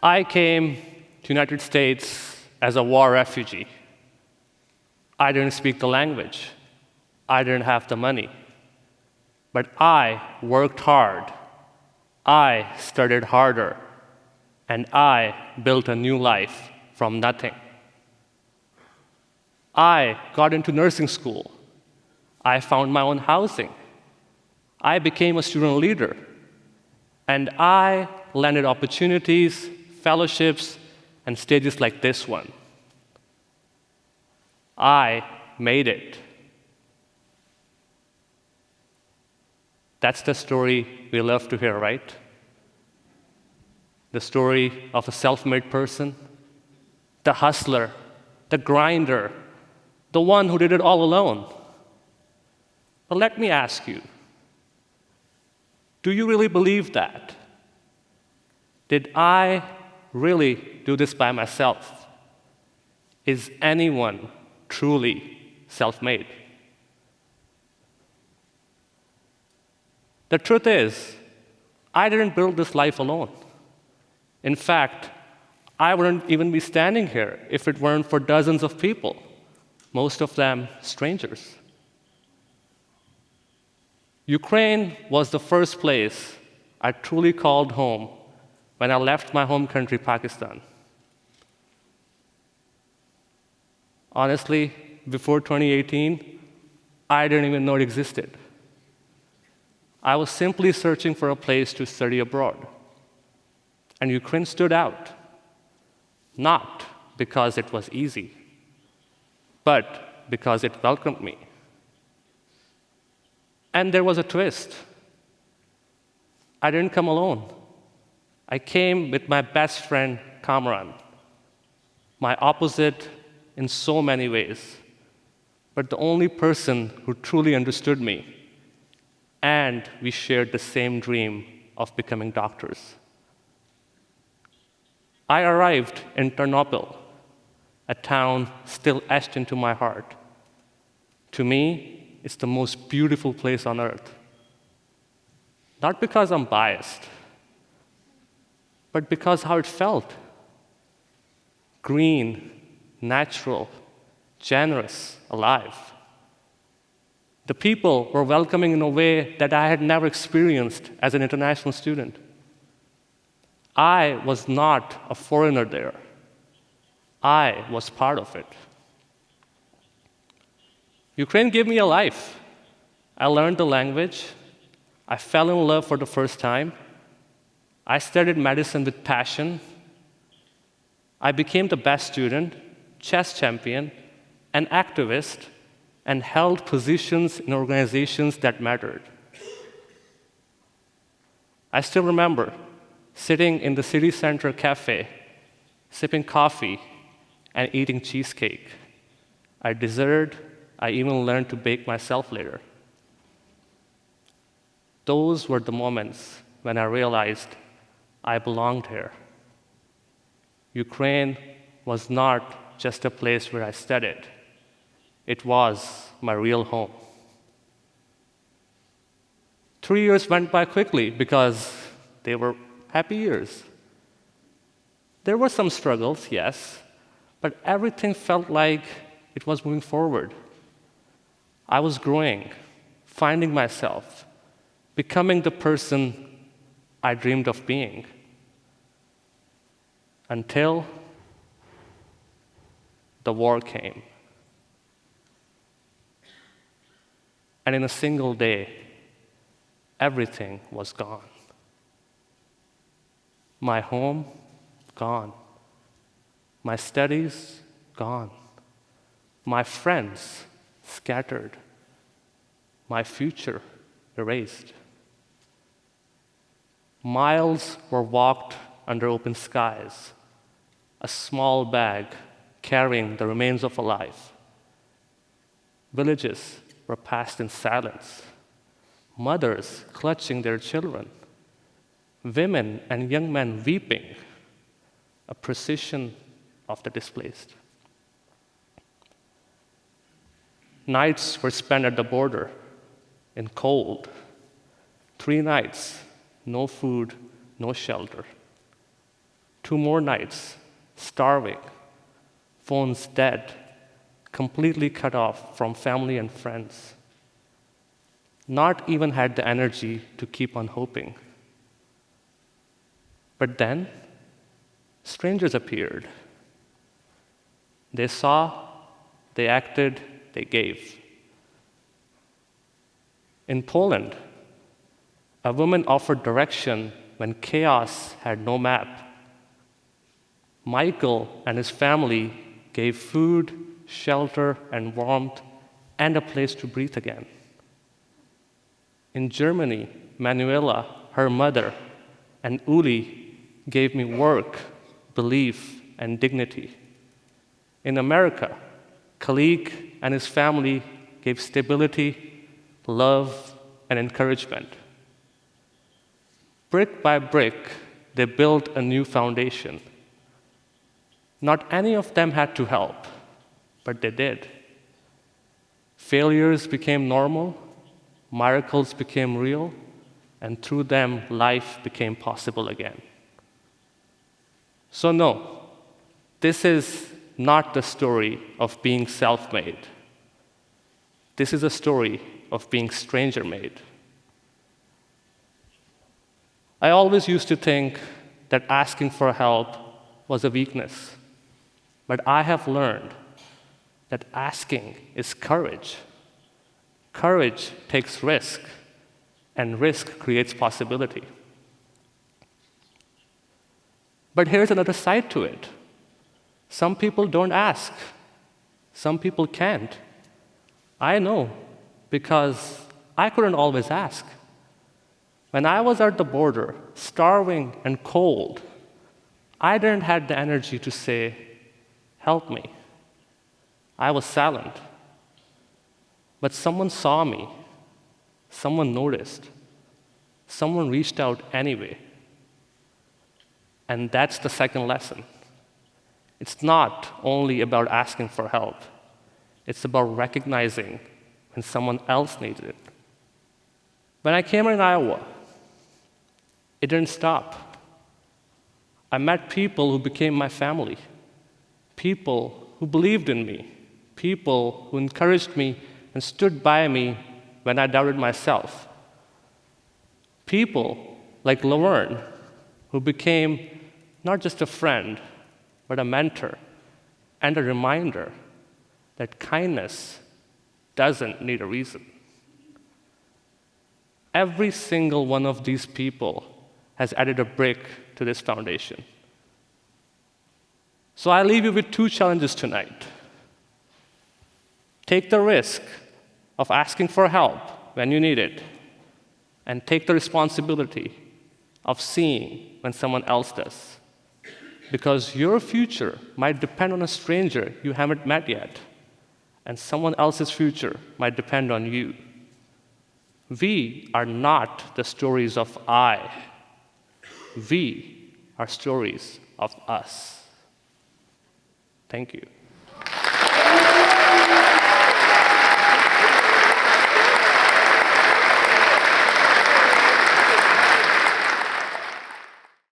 I came to the United States as a war refugee. I didn't speak the language. I didn't have the money. But I worked hard. I studied harder. And I built a new life from nothing. I got into nursing school. I found my own housing. I became a student leader. And I landed opportunities, fellowships, and stages like this one. I made it. That's the story we love to hear, right? The story of a self-made person, the hustler, the grinder, the one who did it all alone. But let me ask you, do you really believe that? Did I really do this by myself? Is anyone truly self-made? The truth is, I didn't build this life alone. In fact, I wouldn't even be standing here if it weren't for dozens of people, most of them strangers. Ukraine was the first place I truly called home when I left my home country, Pakistan. Honestly, before 2018, I didn't even know it existed. I was simply searching for a place to study abroad. And Ukraine stood out, not because it was easy, but because it welcomed me. And there was a twist. I didn't come alone. I came with my best friend, Kamran, my opposite in so many ways, but the only person who truly understood me. And we shared the same dream of becoming doctors. I arrived in Ternopil, a town still etched into my heart. To me, it's the most beautiful place on earth. Not because I'm biased, but because how it felt. Green, natural, generous, alive. The people were welcoming in a way that I had never experienced as an international student. I was not a foreigner there. I was part of it. Ukraine gave me a life. I learned the language. I fell in love for the first time. I studied medicine with passion. I became the best student, chess champion, an activist, and held positions in organizations that mattered. I still remember sitting in the city center cafe, sipping coffee, and eating cheesecake. I deserted. I even learned to bake myself later. Those were the moments when I realized I belonged here. Ukraine was not just a place where I studied. It was my real home. 3 years went by quickly because they were happy years. There were some struggles, yes, but everything felt like it was moving forward. I was growing, finding myself, becoming the person I dreamed of being. Until the war came. And in a single day, everything was gone. My home, gone. My studies, gone. My friends, scattered. My future, erased. Miles were walked under open skies, a small bag carrying the remains of a life. Villages were passed in silence, mothers clutching their children, women and young men weeping, a procession of the displaced. Nights were spent at the border in cold. 3 nights, no food, no shelter. 2 more nights, starving, phones dead, completely cut off from family and friends. Not even had the energy to keep on hoping. But then, strangers appeared. They saw, they acted, they gave. In Poland, a woman offered direction when chaos had no map. Michael and his family gave food, shelter, and warmth, and a place to breathe again. In Germany, Manuela, her mother, and Uli gave me work, belief, and dignity. In America, Khalid and his family gave stability, love, and encouragement. Brick by brick, they built a new foundation. Not any of them had to help, but they did. Failures became normal, miracles became real, and through them, life became possible again. So no, this is not the story of being self-made. This is a story of being stranger-made. I always used to think that asking for help was a weakness, but I have learned that asking is courage. Courage takes risk, and risk creates possibility. But here's another side to it. Some people don't ask. Some people can't. I know, because I couldn't always ask. When I was at the border, starving and cold, I didn't have the energy to say, "Help me." I was silent. But someone saw me. Someone noticed. Someone reached out anyway. And that's the second lesson. It's not only about asking for help. It's about recognizing when someone else needs it. When I came in Iowa, it didn't stop. I met people who became my family, people who believed in me, people who encouraged me and stood by me when I doubted myself. People like Laverne, who became not just a friend, but a mentor and a reminder that kindness doesn't need a reason. Every single one of these people has added a brick to this foundation. So I leave you with 2 challenges tonight. Take the risk of asking for help when you need it, and take the responsibility of seeing when someone else does. Because your future might depend on a stranger you haven't met yet, and someone else's future might depend on you. We are not the stories of I. We are stories of us. Thank you.